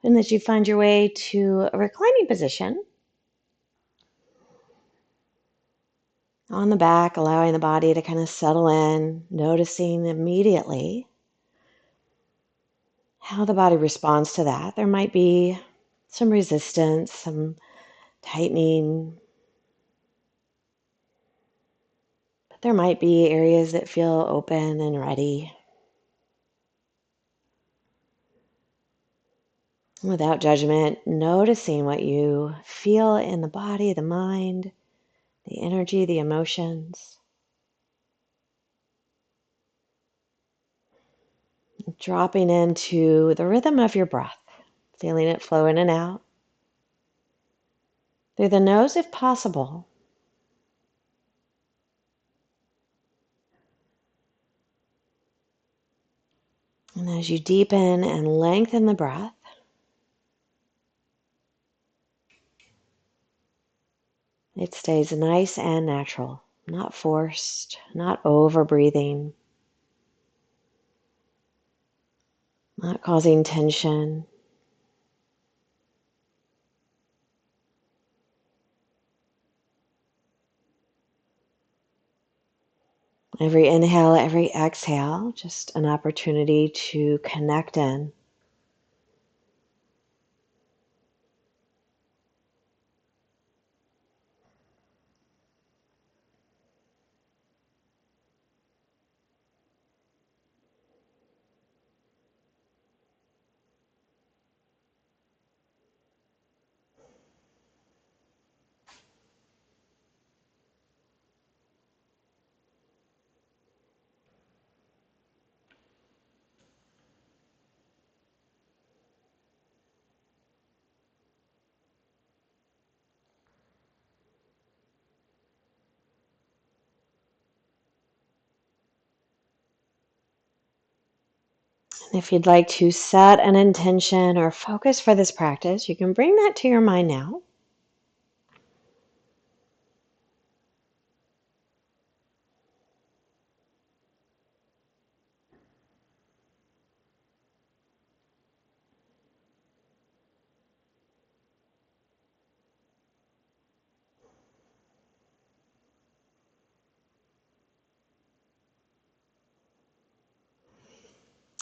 And as you find your way to a reclining position, on the back, allowing the body to kind of settle in, noticing immediately how the body responds to that. There might be some resistance, some tightening, but there might be areas that feel open and ready. Without judgment, noticing what you feel in the body, the mind, the energy, the emotions. Dropping into the rhythm of your breath, feeling it flow in and out. Through the nose if possible. And as you deepen and lengthen the breath, it stays nice and natural, not forced, not over breathing, not causing tension. Every inhale, every exhale, just an opportunity to connect in. And if you'd like to set an intention or focus for this practice, you can bring that to your mind now.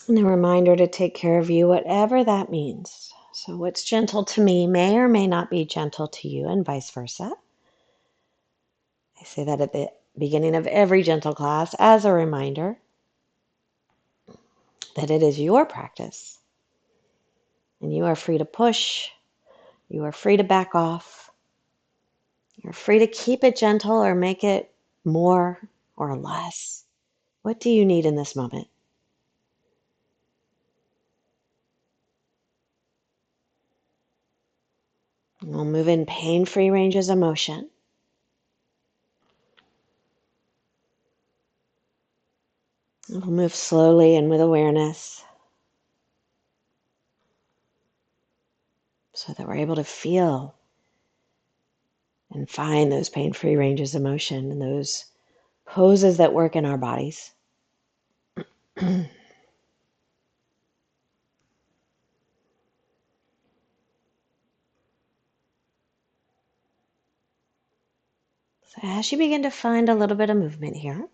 And a reminder to take care of you, whatever that means. So what's gentle to me may or may not be gentle to you, and vice versa. I say that at the beginning of every gentle class as a reminder that it is your practice. And you are free to push. You are free to back off. You're free to keep it gentle or make it more or less. What do you need in this moment? We'll move in pain-free ranges of motion. We'll move slowly and with awareness so that we're able to feel and find those pain-free ranges of motion and those poses that work in our bodies. So as you begin to find a little bit of movement here,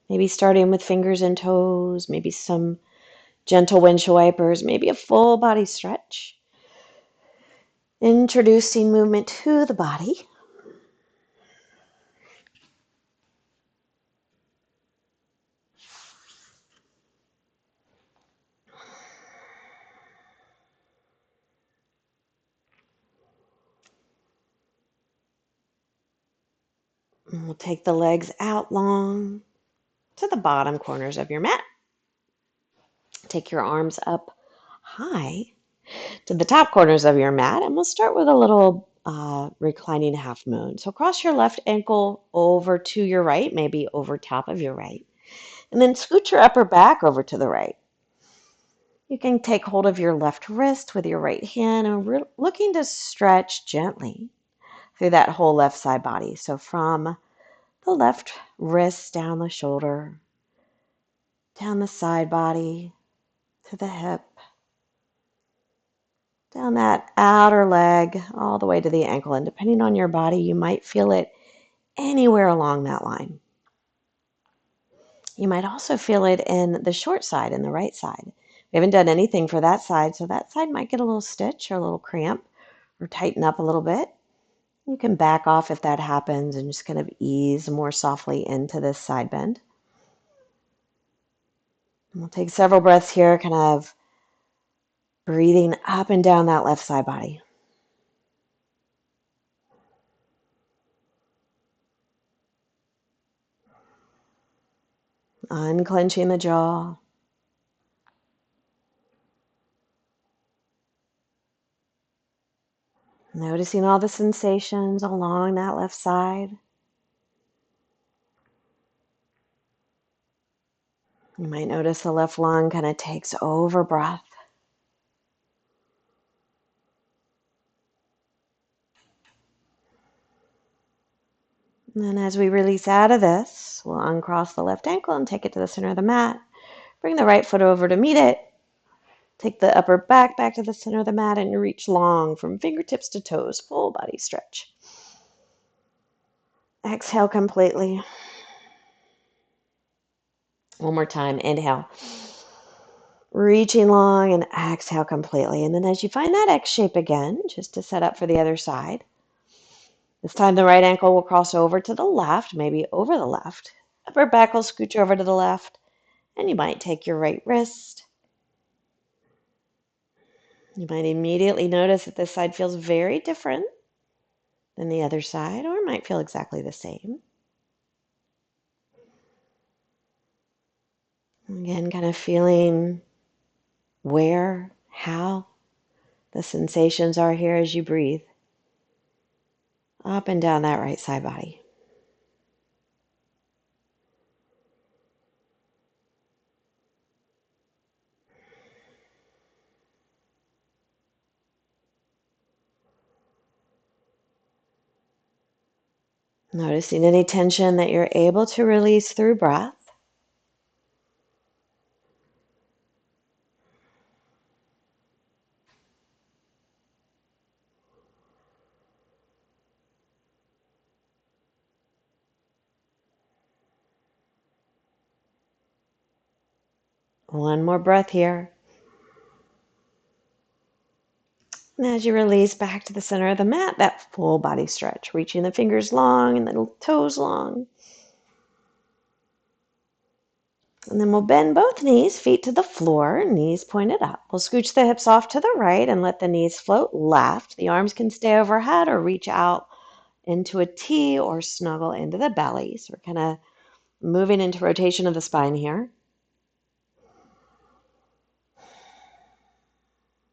maybe starting with fingers and toes, maybe some gentle windshield wipers, maybe a full body stretch. Introducing movement to the body. And we'll take the legs out long to the bottom corners of your mat. Take your arms up high to the top corners of your mat, and we'll start with a little reclining half moon. So cross your left ankle over to your right, maybe over top of your right, and then scoot your upper back over to the right. You can take hold of your left wrist with your right hand, and we're looking to stretch gently through that whole left side body. So from the left wrist down the shoulder, down the side body, to the hip, down that outer leg all the way to the ankle. And depending on your body, you might feel it anywhere along that line. You might also feel it in the short side, in the right side. We haven't done anything for that side, so that side might get a little stitch or a little cramp or tighten up a little bit. You can back off if that happens and just kind of ease more softly into this side bend. And we'll take several breaths here, kind of breathing up and down that left side body. Unclenching the jaw. Noticing all the sensations along that left side. You might notice the left lung kind of takes over breath. And then as we release out of this, we'll uncross the left ankle and take it to the center of the mat. Bring the right foot over to meet it. Take the upper back to the center of the mat and reach long from fingertips to toes, full body stretch. Exhale completely. One more time, inhale. Reaching long and exhale completely. And then as you find that X shape again, just to set up for the other side, this time the right ankle will cross over to the left, maybe over the left. Upper back will scooch over to the left. And you might take your right wrist. You might immediately notice that this side feels very different than the other side, or it might feel exactly the same. Again, kind of feeling where, how the sensations are here as you breathe up and down that right side body. Noticing any tension that you're able to release through breath. One more breath here. And as you release back to the center of the mat, that full body stretch, reaching the fingers long and the toes long. And then we'll bend both knees, feet to the floor, knees pointed up. We'll scooch the hips off to the right and let the knees float left. The arms can stay overhead or reach out into a T or snuggle into the belly. So we're kind of moving into rotation of the spine here.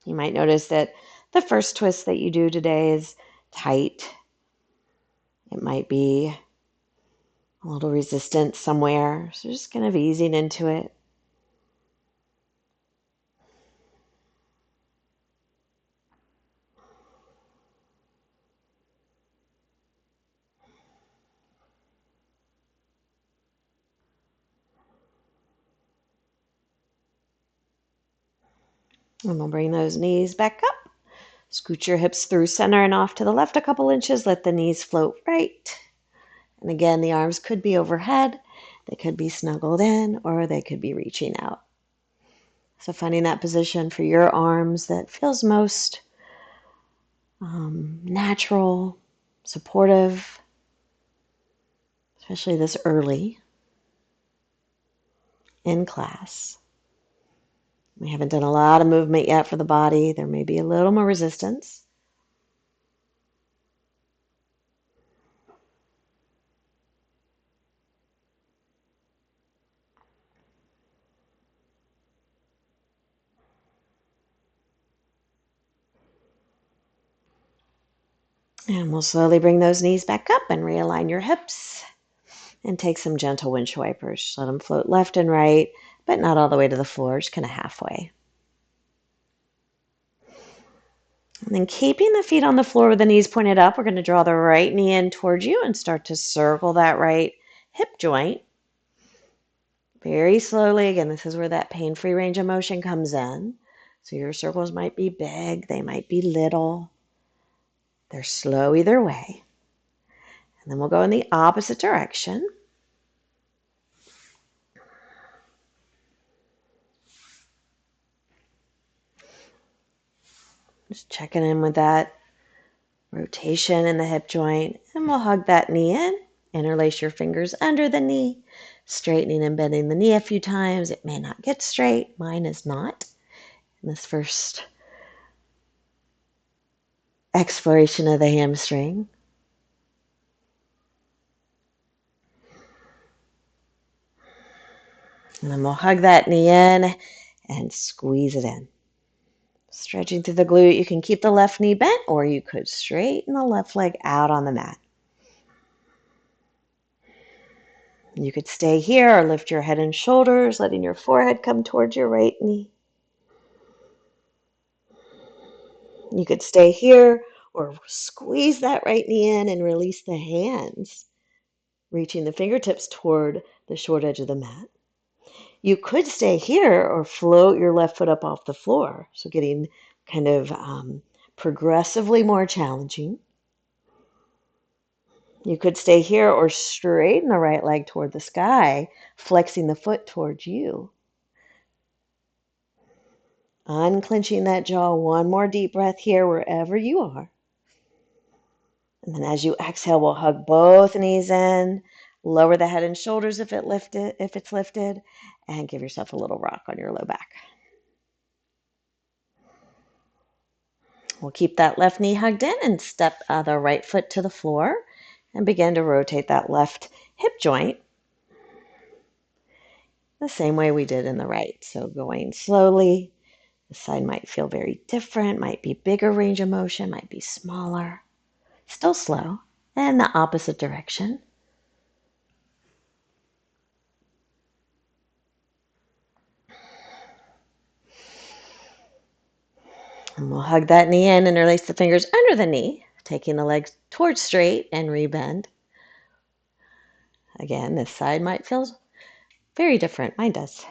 You might notice that the first twist that you do today is tight. It might be a little resistance somewhere. So just kind of easing into it. And we'll bring those knees back up. Scoot your hips through center and off to the left a couple inches. Let the knees float right. And again, the arms could be overhead. They could be snuggled in, or they could be reaching out. So finding that position for your arms that feels most natural, supportive, especially this early in class. We haven't done a lot of movement yet for the body. There may be a little more resistance. And we'll slowly bring those knees back up and realign your hips. And take some gentle windshield wipers. Let them float left and right, but not all the way to the floor, just kind of halfway. And then keeping the feet on the floor with the knees pointed up, we're going to draw the right knee in towards you and start to circle that right hip joint. Very slowly. Again, this is where that pain-free range of motion comes in. So your circles might be big, they might be little. They're slow either way. And then we'll go in the opposite direction. Just checking in with that rotation in the hip joint. And we'll hug that knee in. Interlace your fingers under the knee, straightening and bending the knee a few times. It may not get straight. Mine is not in this first exploration of the hamstring. And then we'll hug that knee in and squeeze it in. Stretching through the glute, you can keep the left knee bent or you could straighten the left leg out on the mat. You could stay here or lift your head and shoulders, letting your forehead come towards your right knee. You could stay here or squeeze that right knee in and release the hands, reaching the fingertips toward the short edge of the mat. You could stay here or float your left foot up off the floor, so getting kind of progressively more challenging. You could stay here or straighten the right leg toward the sky, flexing the foot towards you. Unclenching that jaw, one more deep breath here wherever you are. And then as you exhale, we'll hug both knees in, lower the head and shoulders if it's lifted, and give yourself a little rock on your low back. We'll keep that left knee hugged in and step the right foot to the floor and begin to rotate that left hip joint the same way we did in the right. So going slowly, the side might feel very different, might be bigger range of motion, might be smaller, still slow, and the opposite direction. And we'll hug that knee in and release the fingers under the knee, taking the legs towards straight and rebend. Again, this side might feel very different. Mine does.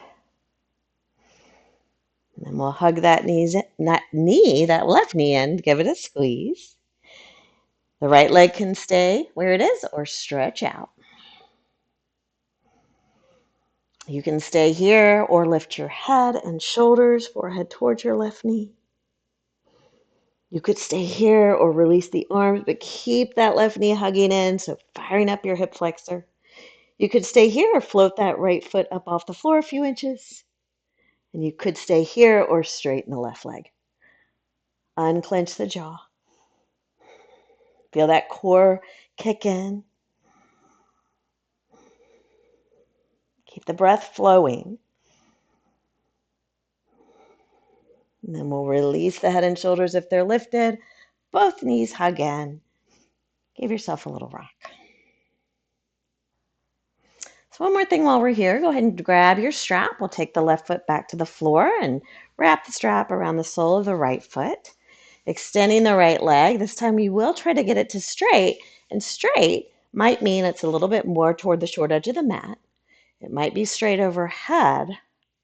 And then we'll hug that that left knee in, give it a squeeze. The right leg can stay where it is or stretch out. You can stay here or lift your head and shoulders, forehead towards your left knee. You could stay here or release the arms, but keep that left knee hugging in, so firing up your hip flexor. You could stay here or float that right foot up off the floor a few inches. And you could stay here or straighten the left leg. Unclench the jaw. Feel that core kick in. Keep the breath flowing. And then we'll release the head and shoulders if they're lifted. Both knees hug in. Give yourself a little rock. So one more thing while we're here, go ahead and grab your strap. We'll take the left foot back to the floor and wrap the strap around the sole of the right foot. Extending the right leg. This time you will try to get it to straight. And straight might mean it's a little bit more toward the short edge of the mat. It might be straight overhead,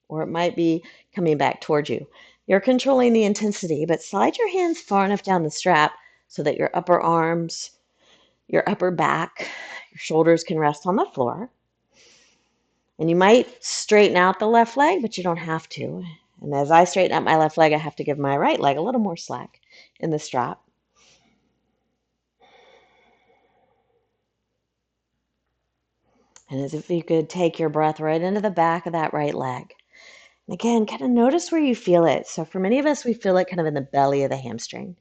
or it might be coming back towards you. You're controlling the intensity, but slide your hands far enough down the strap so that your upper arms, your upper back, your shoulders can rest on the floor. And you might straighten out the left leg, but you don't have to. And as I straighten out my left leg, I have to give my right leg a little more slack in the strap. And as if you could take your breath right into the back of that right leg. And again, kind of notice where you feel it. So for many of us, we feel it kind of in the belly of the hamstring.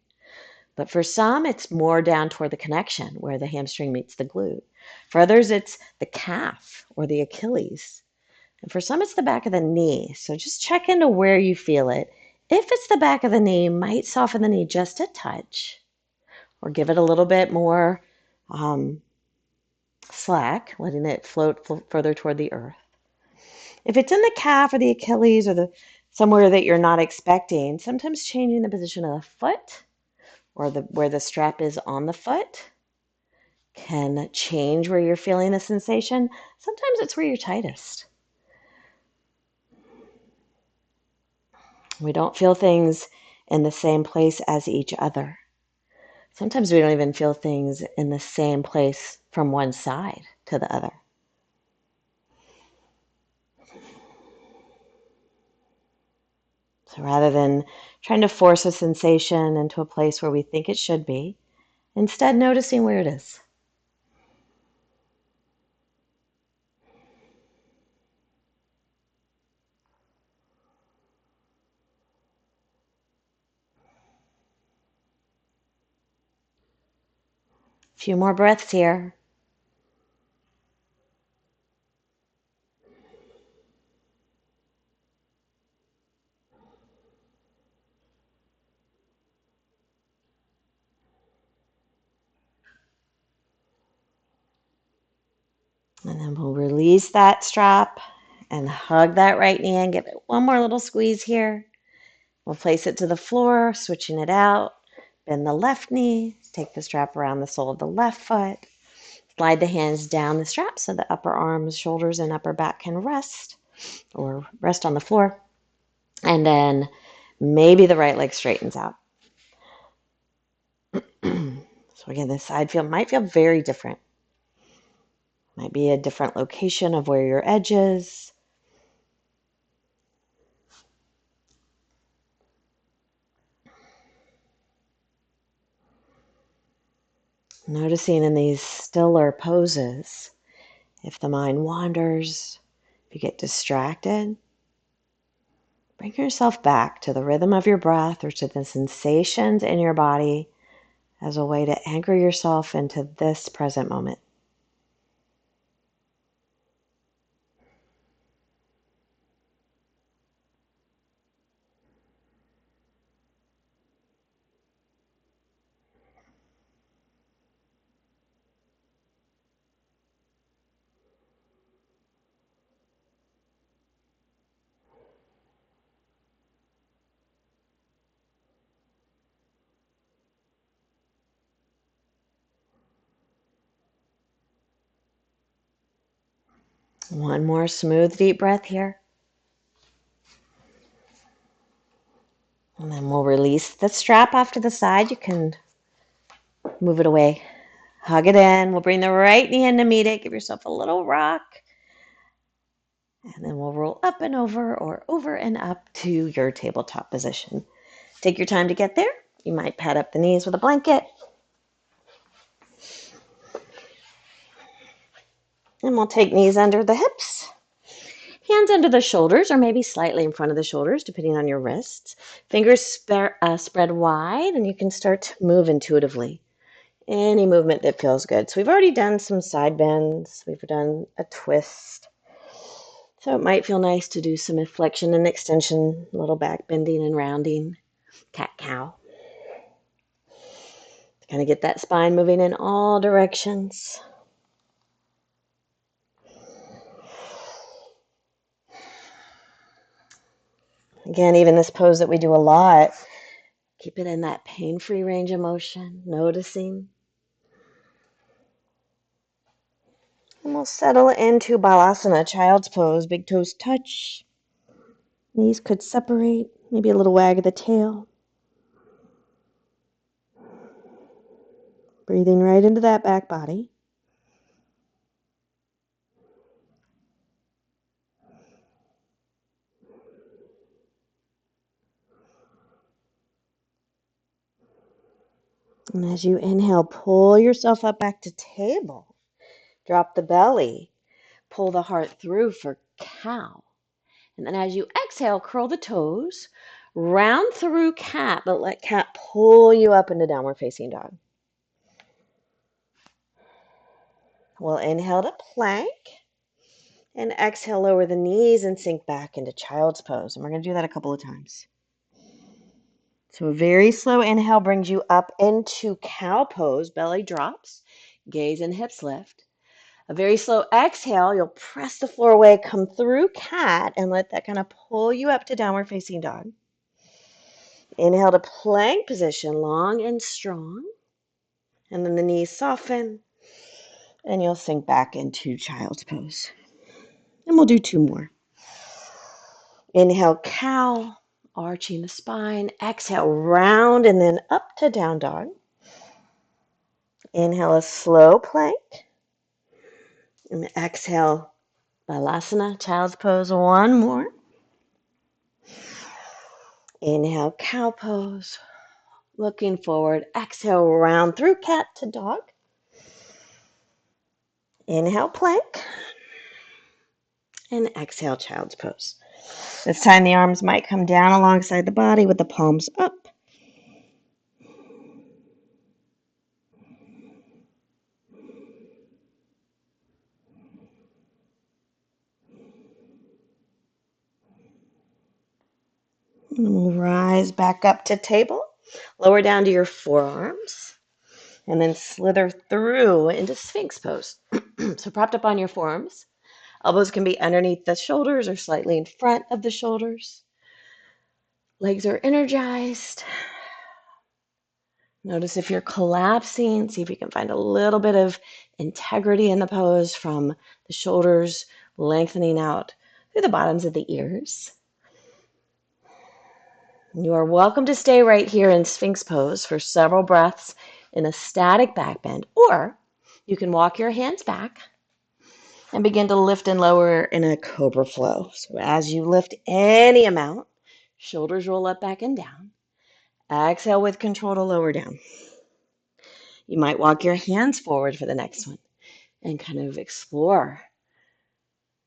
But for some, it's more down toward the connection where the hamstring meets the glute. For others, it's the calf or the Achilles. And for some, it's the back of the knee. So just check into where you feel it. If it's the back of the knee, might soften the knee just a touch or give it a little bit more slack, letting it float further toward the earth. If it's in the calf or the Achilles or somewhere that you're not expecting, sometimes changing the position of the foot or where the strap is on the foot can change where you're feeling the sensation. Sometimes it's where you're tightest. We don't feel things in the same place as each other. Sometimes we don't even feel things in the same place from one side to the other. So rather than trying to force a sensation into a place where we think it should be, instead noticing where it is. A few more breaths here. And then we'll release that strap and hug that right knee and give it one more little squeeze here. We'll place it to the floor, switching it out. Bend the left knee, take the strap around the sole of the left foot. Slide the hands down the strap so the upper arms, shoulders, and upper back can rest or rest on the floor. And then maybe the right leg straightens out. So again, this side might feel very different. Might be a different location of where your edge is. Noticing in these stiller poses, if the mind wanders, if you get distracted, bring yourself back to the rhythm of your breath or to the sensations in your body as a way to anchor yourself into this present moment. One more smooth, deep breath here. And then we'll release the strap off to the side. You can move it away. Hug it in. We'll bring the right knee in to meet it. Give yourself a little rock. And then we'll roll up and over or over and up to your tabletop position. Take your time to get there. You might pad up the knees with a blanket. And we'll take knees under the hips. Hands under the shoulders or maybe slightly in front of the shoulders, depending on your wrists. Fingers spread wide, and you can start to move intuitively. Any movement that feels good. So we've already done some side bends. We've done a twist. So it might feel nice to do some flexion and extension, a little back bending and rounding. Cat-cow. Kind of get that spine moving in all directions. Again, even this pose that we do a lot, keep it in that pain-free range of motion, noticing. And we'll settle into Balasana, child's pose. Big toes touch. Knees could separate. Maybe a little wag of the tail. Breathing right into that back body. And as you inhale, pull yourself up back to table. Drop the belly. Pull the heart through for cow. And then as you exhale, curl the toes. Round through cat, but let cat pull you up into downward facing dog. We'll inhale to plank. And exhale, lower the knees and sink back into child's pose. And we're going to do that a couple of times. So a very slow inhale brings you up into cow pose. Belly drops. Gaze and hips lift. A very slow exhale, you'll press the floor away, come through cat, and let that kind of pull you up to downward facing dog. Inhale to plank position, long and strong. And then the knees soften, and you'll sink back into child's pose. And we'll do two more. Inhale, cow. arching the spine. Exhale, round and then up to down dog. Inhale, a slow plank. And exhale, Balasana, child's pose. One more. Inhale, cow pose. Looking forward. Exhale, round through cat to dog. Inhale, plank. And exhale, child's pose. This time the arms might come down alongside the body with the palms up. And we'll rise back up to table. Lower down to your forearms. And then slither through into Sphinx pose. So propped up on your forearms. Elbows can be underneath the shoulders or slightly in front of the shoulders. Legs are energized. Notice if you're collapsing, see if you can find a little bit of integrity in the pose from the shoulders lengthening out through the bottoms of the ears. You are welcome to stay right here in Sphinx pose for several breaths in a static back bend, or you can walk your hands back and begin to lift and lower in a cobra flow. So as you lift any amount, shoulders roll up, back, and down. Exhale with control to lower down. You might walk your hands forward for the next one and kind of explore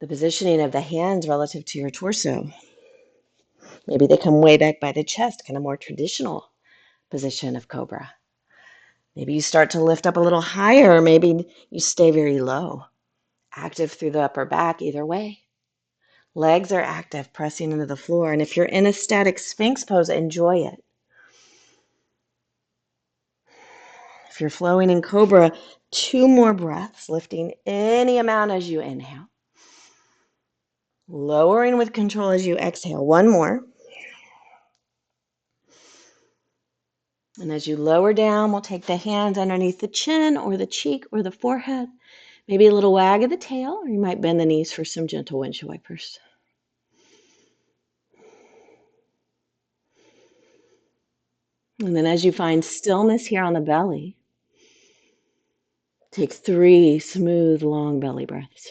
the positioning of the hands relative to your torso. Maybe they come way back by the chest, kind of more traditional position of cobra. Maybe you start to lift up a little higher, or maybe you stay very low, active through the upper back, either way. Legs are active, pressing into the floor. And if you're in a static Sphinx pose, enjoy it. If you're flowing in cobra, 2 more breaths, lifting any amount as you inhale. Lowering with control as you exhale. 1 more. And as you lower down, we'll take the hands underneath the chin or the cheek or the forehead. Maybe a little wag of the tail, or you might bend the knees for some gentle windshield wipers. And then as you find stillness here on the belly, take 3 smooth, long belly breaths.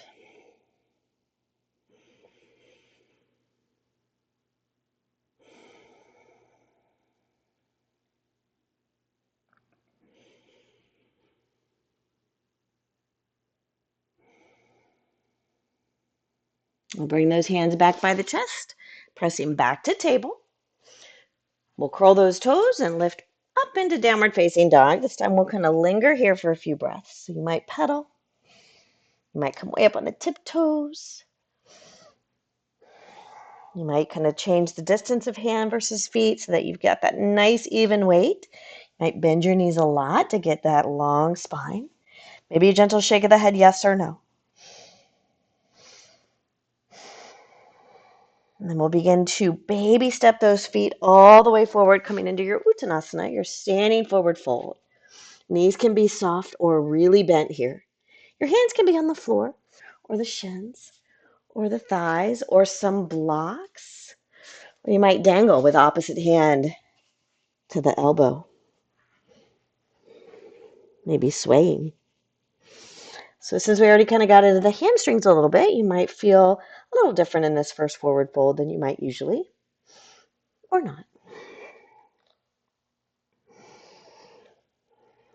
We'll bring those hands back by the chest, pressing back to table. We'll curl those toes and lift up into downward facing dog. This time we'll kind of linger here for a few breaths. So you might pedal. You might come way up on the tiptoes. You might kind of change the distance of hand versus feet so that you've got that nice even weight. You might bend your knees a lot to get that long spine. Maybe a gentle shake of the head, yes or no. And then we'll begin to baby step those feet all the way forward, coming into your Uttanasana, your standing forward fold. Knees can be soft or really bent here. Your hands can be on the floor or the shins or the thighs or some blocks. Or you might dangle with opposite hand to the elbow. Maybe swaying. So since we already kind of got into the hamstrings a little bit, you might feel a little different in this first forward fold than you might usually, or not.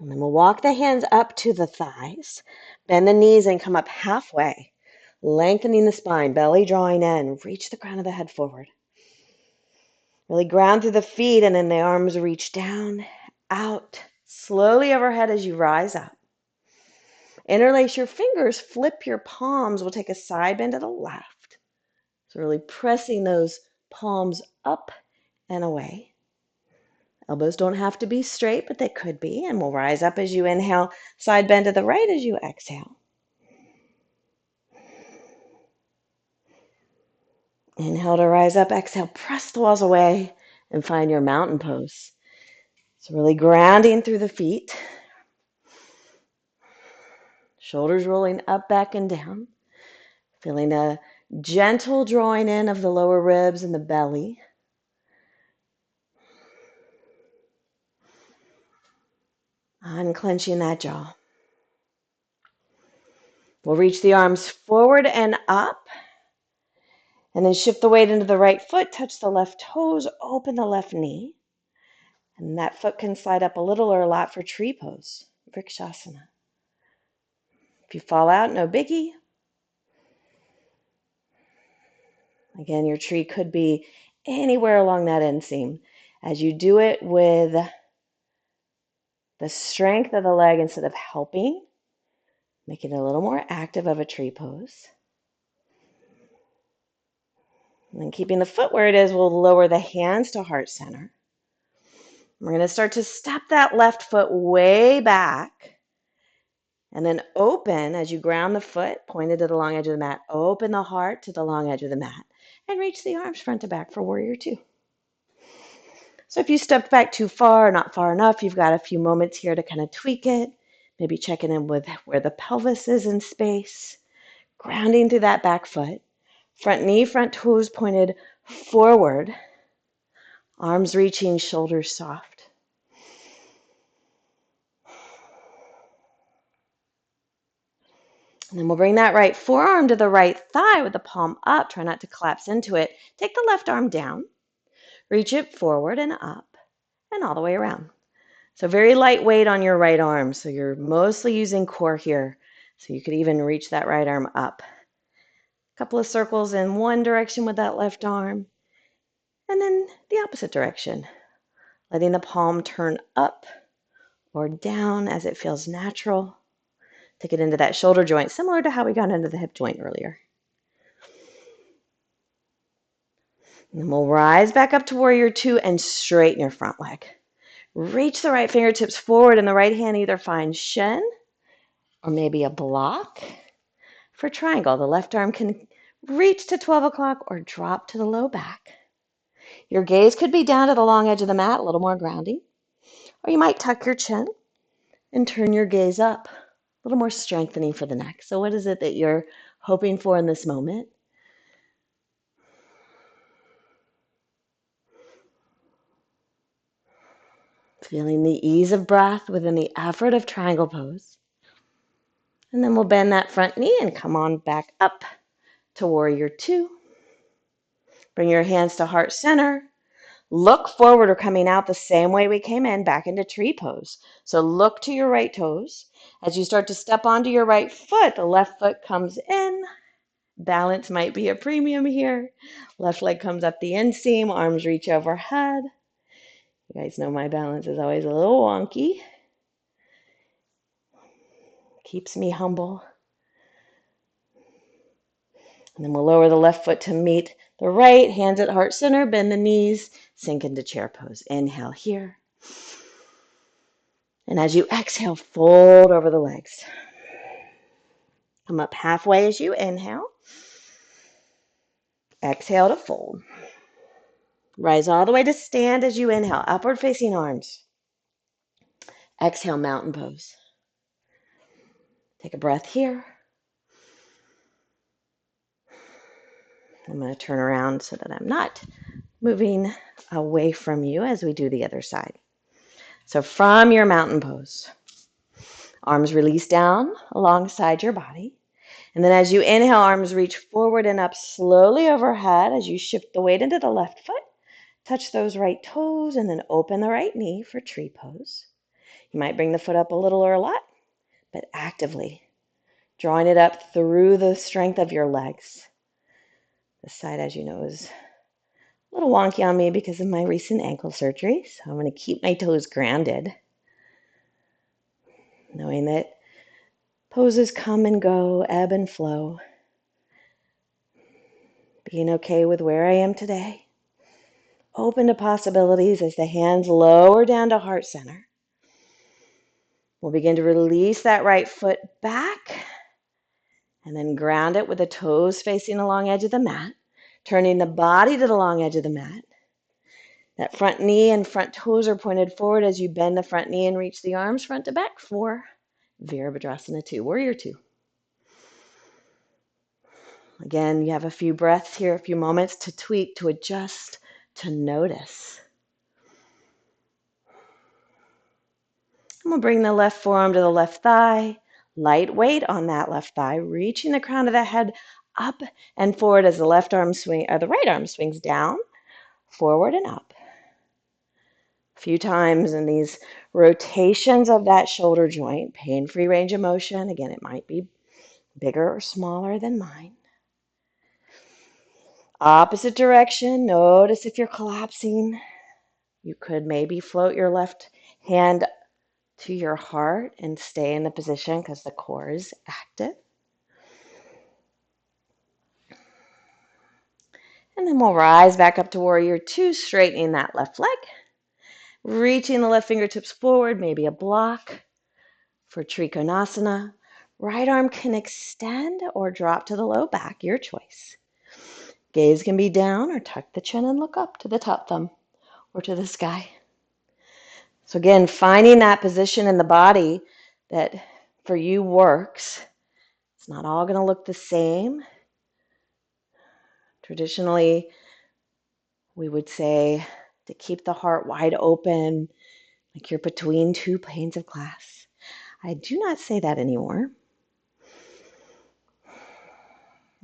And then we'll walk the hands up to the thighs, bend the knees and come up halfway, lengthening the spine, belly drawing in, reach the crown of the head forward. Really ground through the feet, and then the arms reach down, out, slowly overhead as you rise up. Interlace your fingers, flip your palms. We'll take a side bend to the left. So really pressing those palms up and away. Elbows don't have to be straight, but they could be. And we'll rise up as you inhale, side bend to the right as you exhale. Inhale to rise up, exhale, press the walls away and find your mountain pose. So really grounding through the feet. Shoulders rolling up, back, and down. Feeling a gentle drawing in of the lower ribs and the belly. Unclenching that jaw. We'll reach the arms forward and up. And then shift the weight into the right foot, touch the left toes, open the left knee. And that foot can slide up a little or a lot for tree pose, Vrikshasana. If you fall out, no biggie. Again, your tree could be anywhere along that inseam. As you do it with the strength of the leg instead of helping, make it a little more active of a tree pose. And then keeping the foot where it is, we'll lower the hands to heart center. We're going to start to step that left foot way back. And then open as you ground the foot, pointed to the long edge of the mat. Open the heart to the long edge of the mat. And reach the arms front to back for warrior two. So if you stepped back too far, not far enough, you've got a few moments here to kind of tweak it. Maybe checking in with where the pelvis is in space. Grounding through that back foot. Front knee, front toes pointed forward. Arms reaching, shoulders soft. And then we'll bring that right forearm to the right thigh with the palm up. Try not to collapse into it. Take the left arm down. Reach it forward and up and all the way around. So very light weight on your right arm. So you're mostly using core here. So you could even reach that right arm up. A couple of circles in one direction with that left arm. And then the opposite direction. Letting the palm turn up or down as it feels natural. Take it into that shoulder joint, similar to how we got into the hip joint earlier. And then we'll rise back up to warrior two and straighten your front leg. Reach the right fingertips forward and the right hand either finds shin or maybe a block. For triangle, the left arm can reach to 12 o'clock or drop to the low back. Your gaze could be down to the long edge of the mat, a little more grounding. Or you might tuck your chin and turn your gaze up. A little more strengthening for the neck. So what is it that you're hoping for in this moment? Feeling the ease of breath within the effort of triangle pose. And then we'll bend that front knee and come on back up to warrior two. Bring your hands to heart center. Look forward or coming out the same way we came in, back into tree pose. So look to your right toes. As you start to step onto your right foot, the left foot comes in. Balance might be a premium here. Left leg comes up the inseam, arms reach overhead. You guys know my balance is always a little wonky. Keeps me humble. And then we'll lower the left foot to meet the right, hands at heart center, bend the knees, sink into chair pose. Inhale here. And as you exhale, fold over the legs. Come up halfway as you inhale. Exhale to fold. Rise all the way to stand as you inhale, upward facing arms. Exhale, mountain pose. Take a breath here. I'm going to turn around so that I'm not moving away from you as we do the other side. So from your mountain pose, arms release down alongside your body. And then as you inhale, arms reach forward and up slowly overhead as you shift the weight into the left foot. Touch those right toes and then open the right knee for tree pose. You might bring the foot up a little or a lot, but actively drawing it up through the strength of your legs. This side, as you know, is a little wonky on me because of my recent ankle surgery, so I'm going to keep my toes grounded, knowing that poses come and go, ebb and flow. Being okay with where I am today. Open to possibilities as the hands lower down to heart center. We'll begin to release that right foot back and then ground it with the toes facing the long edge of the mat, turning the body to the long edge of the mat. That front knee and front toes are pointed forward as you bend the front knee and reach the arms front to back for Virabhadrasana 2, Warrior 2. Again, you have a few breaths here, a few moments to tweak, to adjust, to notice. We'll bring the left forearm to the left thigh. Light weight on that left thigh, reaching the crown of the head up and forward as the left arm the right arm swings down, forward and up. A few times in these rotations of that shoulder joint, pain-free range of motion. Again, it might be bigger or smaller than mine. Opposite direction. Notice if you're collapsing. You could maybe float your left hand to your heart and stay in the position because the core is active. And then we'll rise back up to warrior two, straightening that left leg. Reaching the left fingertips forward, maybe a block for Trikonasana. Right arm can extend or drop to the low back, your choice. Gaze can be down or tuck the chin and look up to the top thumb or to the sky. So again, finding that position in the body that for you works. It's not all going to look the same. Traditionally, we would say to keep the heart wide open, like you're between two panes of glass. I do not say that anymore.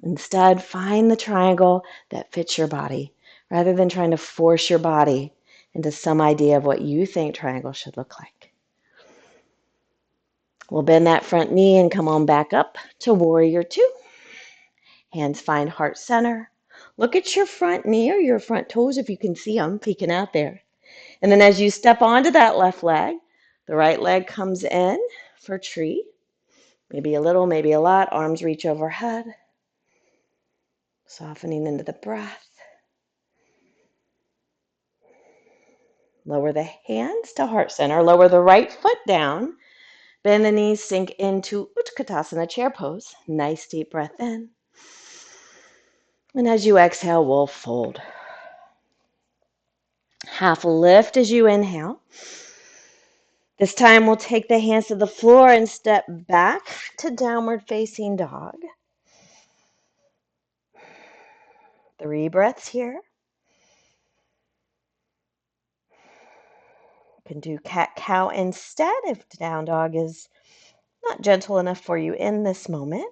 Instead, find the triangle that fits your body rather than trying to force your body into some idea of what you think triangle should look like. We'll bend that front knee and come on back up to warrior two. Hands find heart center. Look at your front knee or your front toes if you can see them peeking out there. And then as you step onto that left leg, the right leg comes in for tree. Maybe a little, maybe a lot. Arms reach overhead. Softening into the breath. Lower the hands to heart center. Lower the right foot down. Bend the knees, sink into Utkatasana, chair pose. Nice deep breath in. And as you exhale, we'll fold. Half lift as you inhale. This time we'll take the hands to the floor and step back to downward facing dog. 3 breaths here. You can do cat-cow instead if down dog is not gentle enough for you in this moment.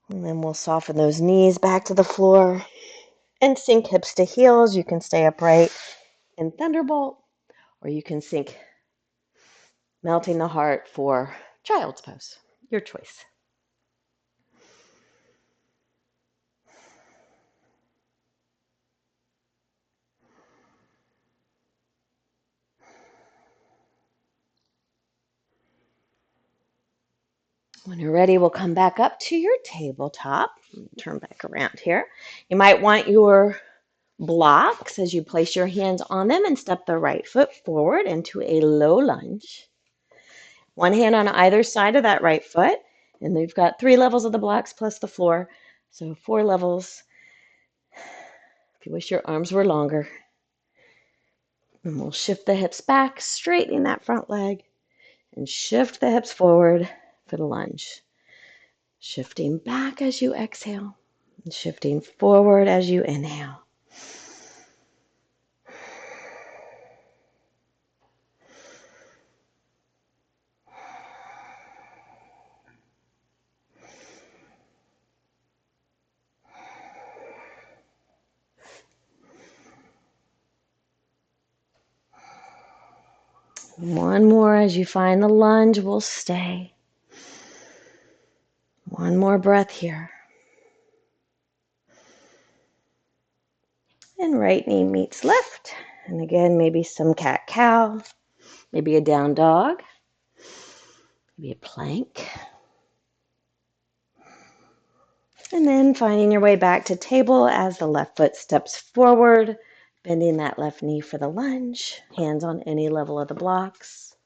And then we'll soften those knees back to the floor and sink hips to heels. You can stay upright in Thunderbolt, or you can sink melting the heart for Child's Pose. Your choice. When you're ready, we'll come back up to your tabletop. Turn back around here. You might want your blocks as you place your hands on them and step the right foot forward into a low lunge. One hand on either side of that right foot, and we've got 3 levels of the blocks plus the floor, so 4 levels. If you wish your arms were longer. And we'll shift the hips back, straightening that front leg, and shift the hips forward for the lunge. Shifting back as you exhale, and shifting forward as you inhale. One more as you find the lunge, we'll stay. One more breath here. And right knee meets left. And again, maybe some cat-cow, maybe a down dog, maybe a plank. And then finding your way back to table as the left foot steps forward, bending that left knee for the lunge, hands on any level of the blocks.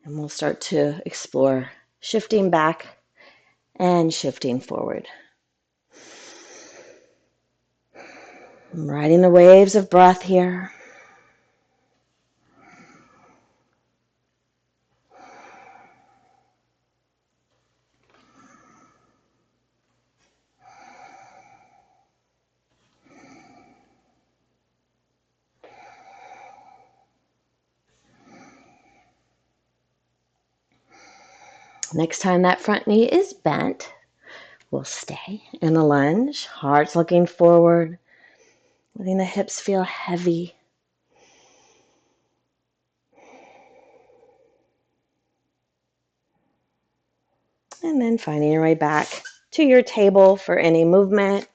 And we'll start to explore shifting back and shifting forward. I'm riding the waves of breath here. Next time that front knee is bent, we'll stay in a lunge, heart's looking forward, letting the hips feel heavy. And then finding your way back to your table for any movement,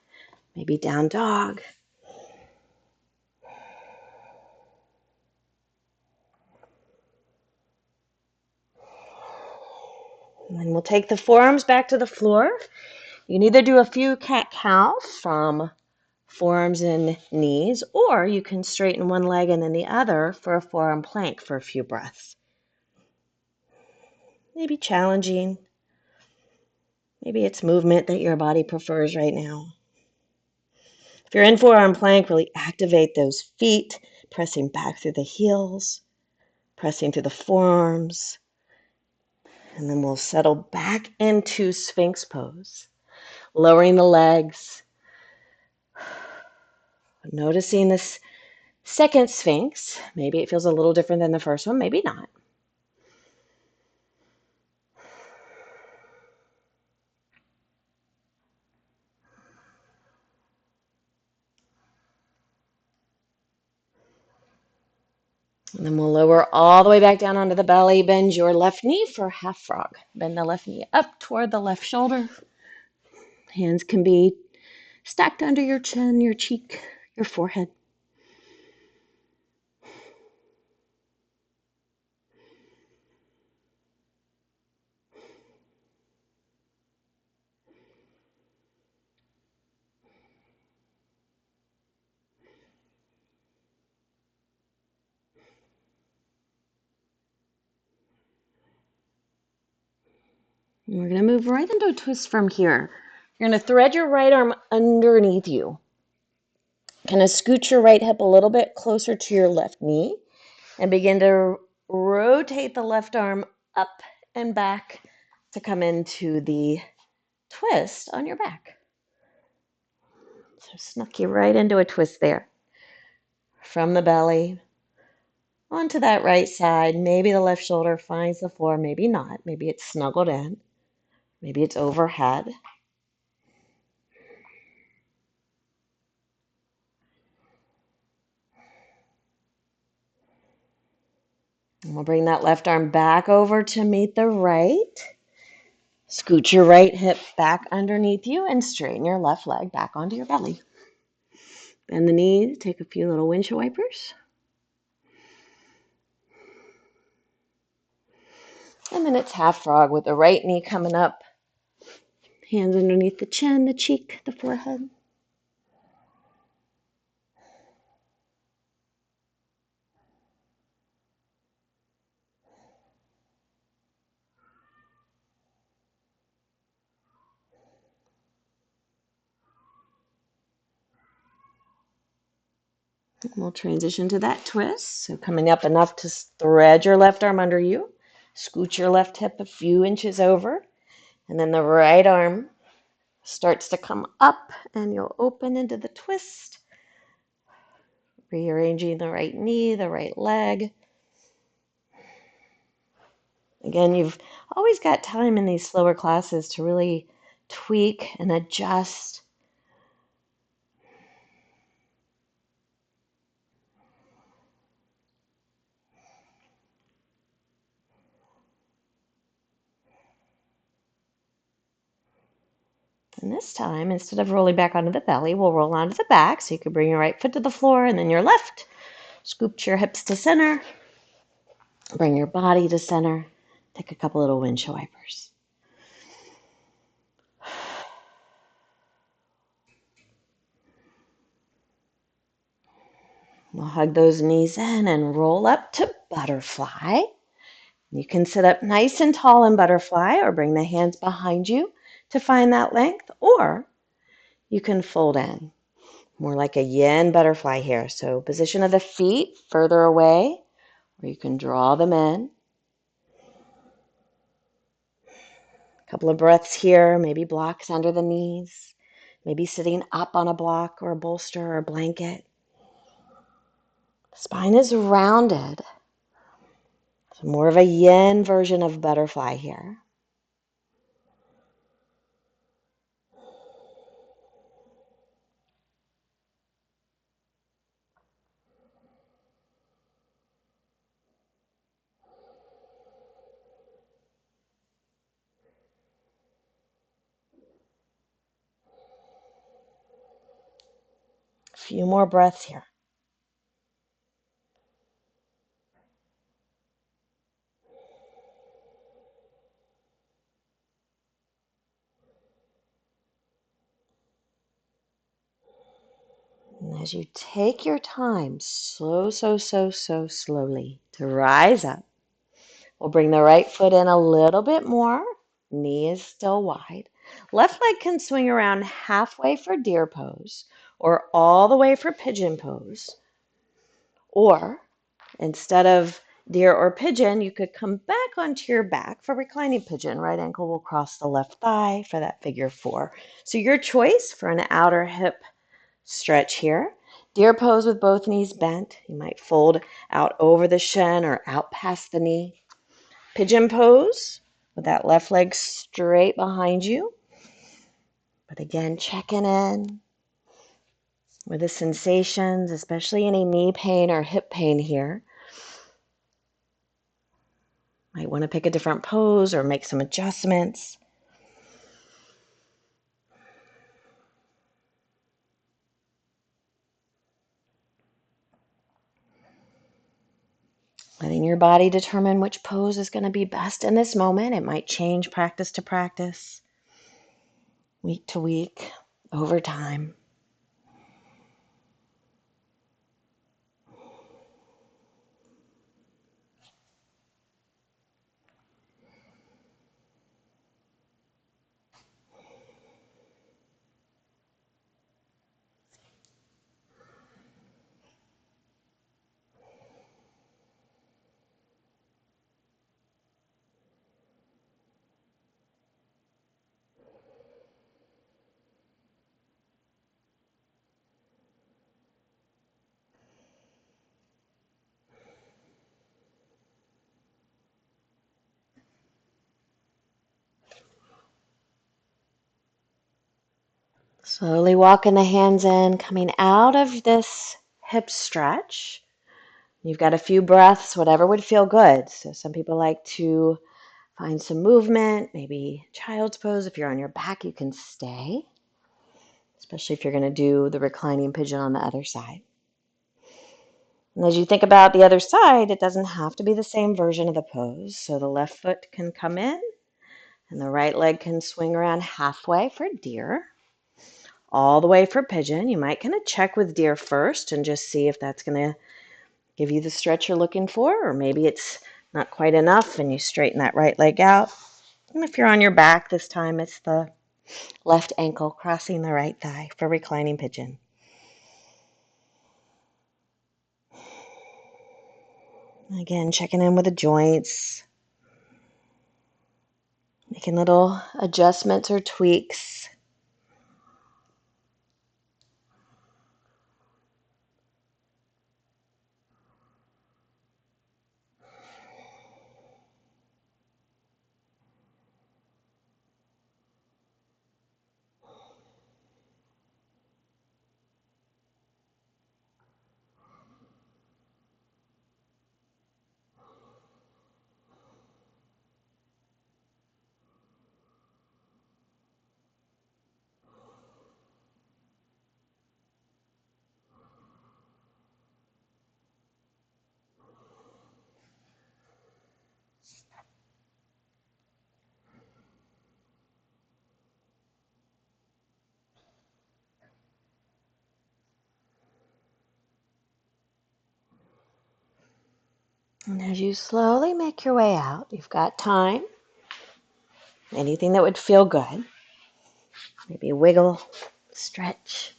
maybe down dog. And then we'll take the forearms back to the floor. You can either do a few cat-cow from forearms and knees, or you can straighten one leg and then the other for a forearm plank for a few breaths. Maybe challenging. Maybe it's movement that your body prefers right now. If you're in forearm plank, really activate those feet, pressing back through the heels, pressing through the forearms. And then we'll settle back into Sphinx pose, lowering the legs, noticing this second Sphinx. Maybe it feels a little different than the first one, maybe not. And then we'll lower all the way back down onto the belly. Bend your left knee for half frog. Bend the left knee up toward the left shoulder. Hands can be stacked under your chin, your cheek, your forehead. And we're going to move right into a twist from here. You're going to thread your right arm underneath you. Kind of scoot your right hip a little bit closer to your left knee and begin to rotate the left arm up and back to come into the twist on your back. So snuck you right into a twist there. From the belly onto that right side. Maybe the left shoulder finds the floor, maybe not. Maybe it's snuggled in. Maybe it's overhead. And we'll bring that left arm back over to meet the right. Scoot your right hip back underneath you and straighten your left leg back onto your belly. Bend the knees, take a few little windshield wipers. And then it's half frog with the right knee coming up. Hands underneath the chin, the cheek, the forehead. And we'll transition to that twist. So coming up enough to thread your left arm under you. Scoot your left hip a few inches over. And then the right arm starts to come up and you'll open into the twist. Rearranging the right knee, the right leg. Again, you've always got time in these slower classes to really tweak and adjust. And this time, instead of rolling back onto the belly, we'll roll onto the back. So you can bring your right foot to the floor and then your left. Scoop your hips to center. Bring your body to center. Take a couple little windshield wipers. We'll hug those knees in and roll up to butterfly. You can sit up nice and tall in butterfly or bring the hands behind you to find that length, or you can fold in. More like a yin butterfly here. So position of the feet further away, or you can draw them in. A couple of breaths here, maybe blocks under the knees, maybe sitting up on a block or a bolster or a blanket. The spine is rounded. So more of a yin version of butterfly here. few more breaths here. And as you take your time, so slowly to rise up, we'll bring the right foot in a little bit more. Knee is still wide. Left leg can swing around halfway for deer pose or all the way for pigeon pose. Or instead of deer or pigeon, you could come back onto your back for reclining pigeon. Right ankle will cross the left thigh for that figure 4. So your choice for an outer hip stretch here. Deer pose with both knees bent. You might fold out over the shin or out past the knee. Pigeon pose with that left leg straight behind you. But again, checking in with the sensations, especially any knee pain or hip pain here. Might want to pick a different pose or make some adjustments. Letting your body determine which pose is going to be best in this moment. It might change practice to practice, week to week, over time. Slowly walking the hands in, coming out of this hip stretch. You've got a few breaths, whatever would feel good. So some people like to find some movement, maybe child's pose. If you're on your back, you can stay, especially if you're going to do the reclining pigeon on the other side. And as you think about the other side, it doesn't have to be the same version of the pose. So the left foot can come in and the right leg can swing around halfway for deer, all the way for pigeon. You might kind of check with deer first and just see if that's going to give you the stretch you're looking for, or maybe it's not quite enough and you straighten that right leg out. And if you're on your back, this time it's the left ankle crossing the right thigh for reclining pigeon. Again, checking in with the joints, making little adjustments or tweaks. And as you slowly make your way out, you've got time. Anything that would feel good. Maybe wiggle, stretch.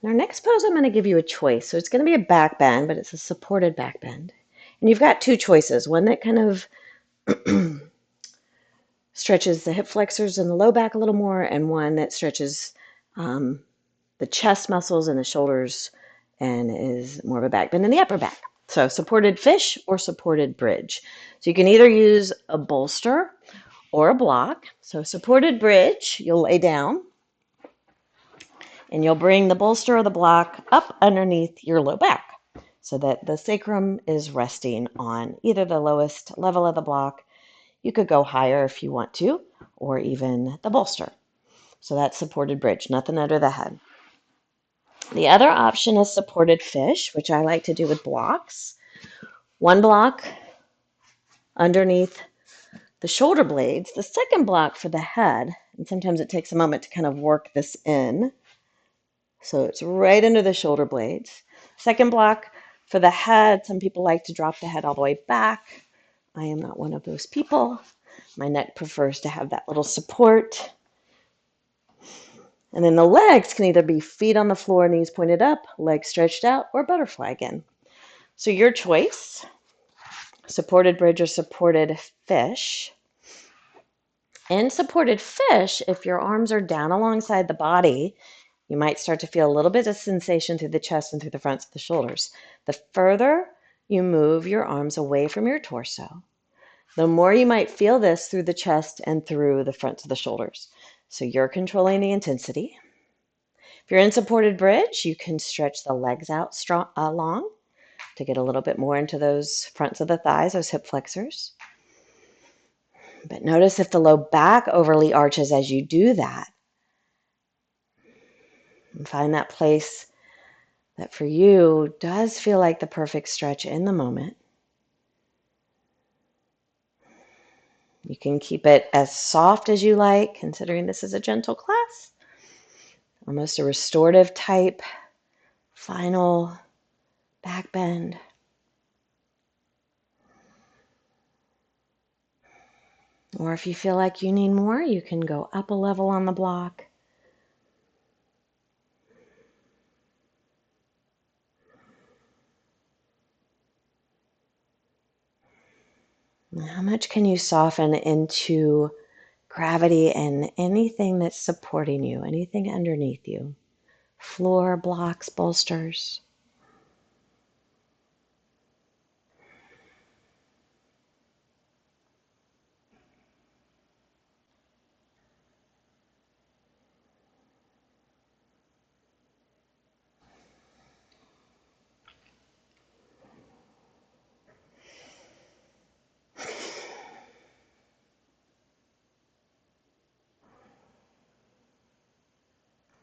And our next pose, I'm going to give you a choice. So it's going to be a back bend, but it's a supported back bend. And you've got 2 choices. One that kind of stretches the hip flexors and the low back a little more, and one that stretches the chest muscles and the shoulders and is more of a back bend in the upper back. So supported fish or supported bridge. So you can either use a bolster or a block. So supported bridge, you'll lay down and you'll bring the bolster or the block up underneath your low back so that the sacrum is resting on either the lowest level of the block. You could go higher if you want to, or even the bolster. So that's supported bridge, nothing under the head. The other option is supported fish, which I like to do with blocks. One block underneath the shoulder blades, the second block for the head, and sometimes it takes a moment to kind of work this in. So it's right under the shoulder blades. Second block for the head, some people like to drop the head all the way back. I am not one of those people. My neck prefers to have that little support. And then the legs can either be feet on the floor, knees pointed up, legs stretched out, or butterfly again. So your choice, supported bridge or supported fish. In supported fish, if your arms are down alongside the body, you might start to feel a little bit of sensation through the chest and through the fronts of the shoulders. The further you move your arms away from your torso, the more you might feel this through the chest and through the fronts of the shoulders. So you're controlling the intensity. If you're in supported bridge, you can stretch the legs out long to get a little bit more into those fronts of the thighs, those hip flexors. But notice if the low back overly arches as you do that. And find that place that for you does feel like the perfect stretch in the moment. You can keep it as soft as you like, considering this is a gentle class. Almost a restorative type, final back bend. Or if you feel like you need more, you can go up a level on the block. How much can you soften into gravity and anything that's supporting you, anything underneath you? Floor, blocks, bolsters.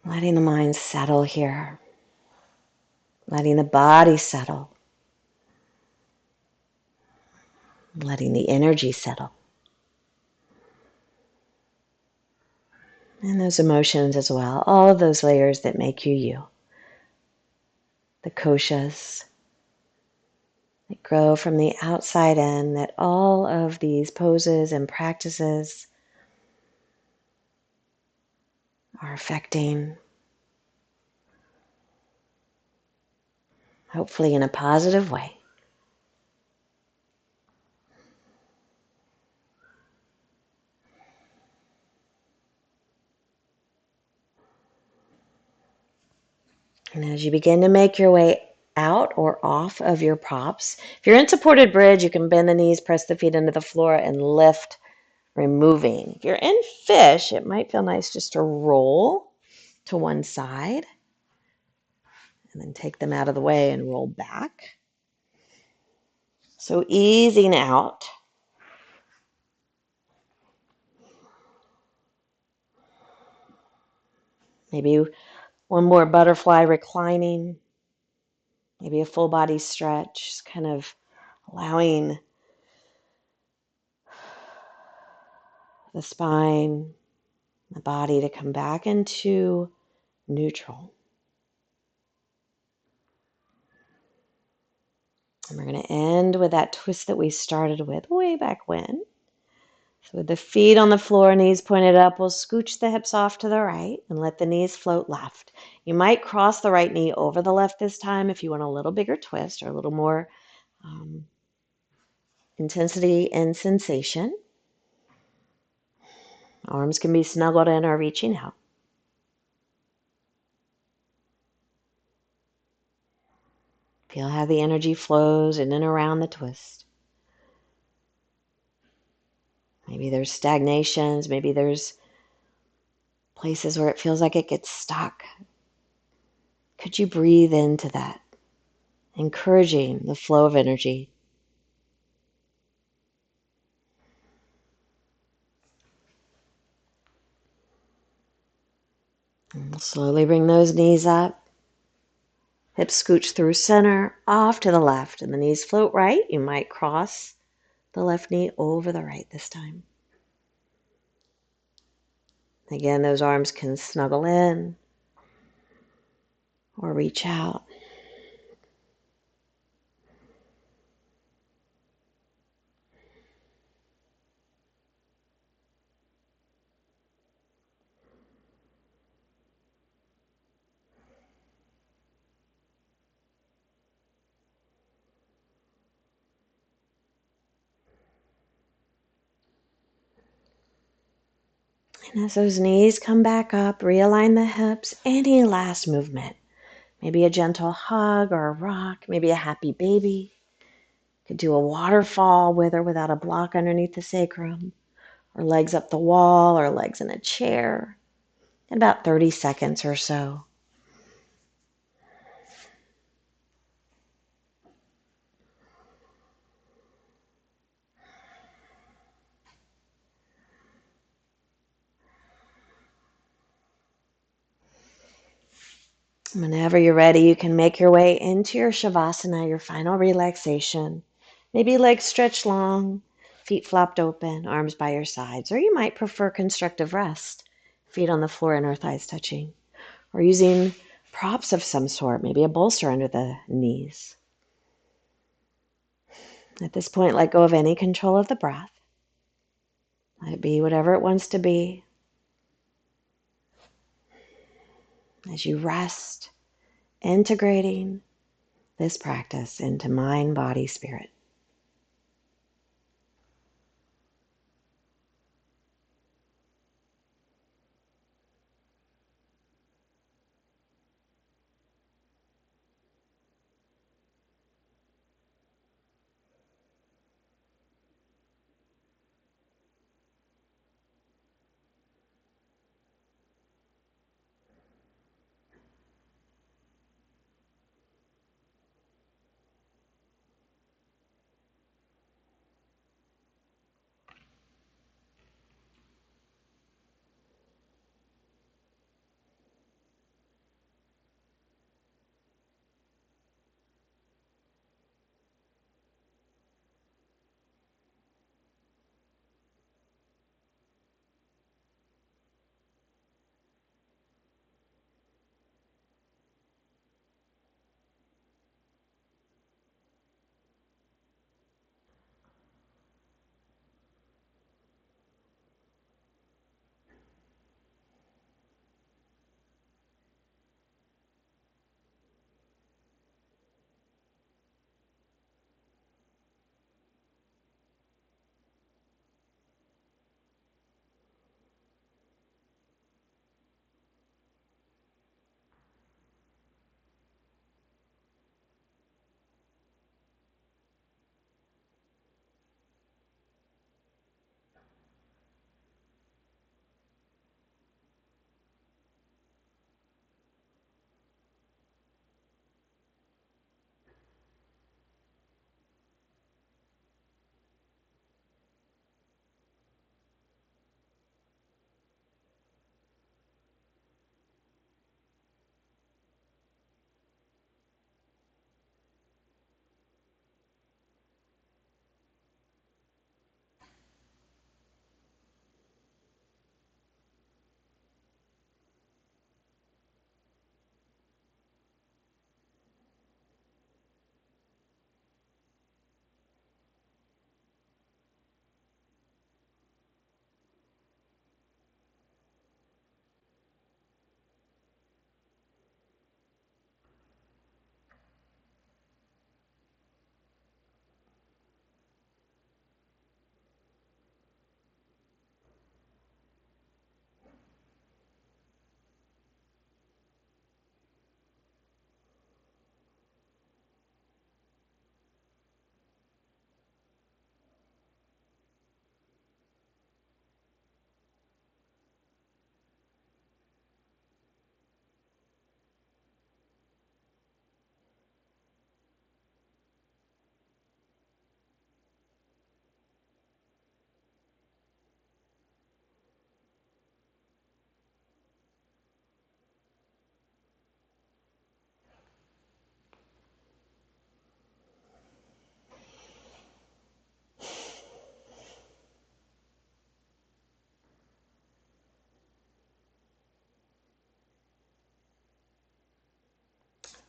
Letting the mind settle here. Letting the body settle. Letting the energy settle. And those emotions as well. All of those layers that make you you. The koshas that grow from the outside in, that all of these poses and practices are affecting, hopefully in a positive way. And as you begin to make your way out or off of your props, if you're in supported bridge, you can bend the knees, press the feet into the floor, and lift, removing. If you're in fish, it might feel nice just to roll to one side and then take them out of the way and roll back. So easing out. Maybe one more butterfly reclining. Maybe a full body stretch, just kind of allowing the spine, the body to come back into neutral. And we're going to end with that twist that we started with way back when. So with the feet on the floor, knees pointed up, we'll scooch the hips off to the right and let the knees float left. You might cross the right knee over the left this time if you want a little bigger twist or a little more intensity and sensation. Arms can be snuggled in or reaching out. Feel how the energy flows in and around the twist. Maybe there's stagnations, maybe there's places where it feels like it gets stuck. Could you breathe into that, encouraging the flow of energy? And slowly bring those knees up. Hips scooch through center, off to the left, and the knees float right. You might cross the left knee over the right this time. Again, those arms can snuggle in or reach out. And as those knees come back up, realign the hips. Any last movement. Maybe a gentle hug or a rock, maybe a happy baby. Could do a waterfall with or without a block underneath the sacrum, or legs up the wall, or legs in a chair, in about 30 seconds or so. Whenever you're ready, you can make your way into your Shavasana, your final relaxation. Maybe legs stretched long, feet flopped open, arms by your sides, or you might prefer constructive rest, feet on the floor, inner thighs touching, or using props of some sort, maybe a bolster under the knees. At this point, let go of any control of the breath. Let it be whatever it wants to be. As you rest, integrating this practice into mind, body, spirit.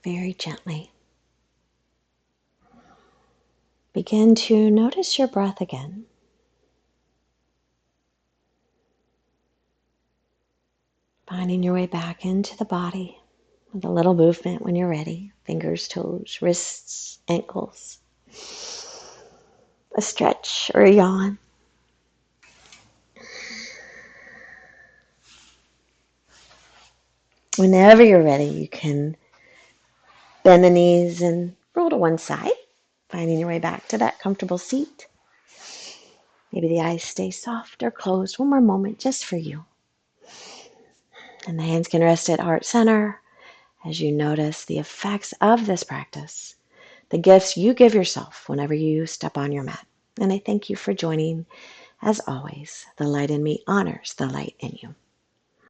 very gently. Begin to notice your breath again. Finding your way back into the body with a little movement when you're ready. Fingers, toes, wrists, ankles. A stretch or a yawn. Whenever you're ready, you can bend the knees and roll to one side, finding your way back to that comfortable seat. Maybe the eyes stay soft or closed. One more moment just for you. And the hands can rest at heart center as you notice the effects of this practice, the gifts you give yourself whenever you step on your mat. And I thank you for joining. As always, the light in me honors the light in you.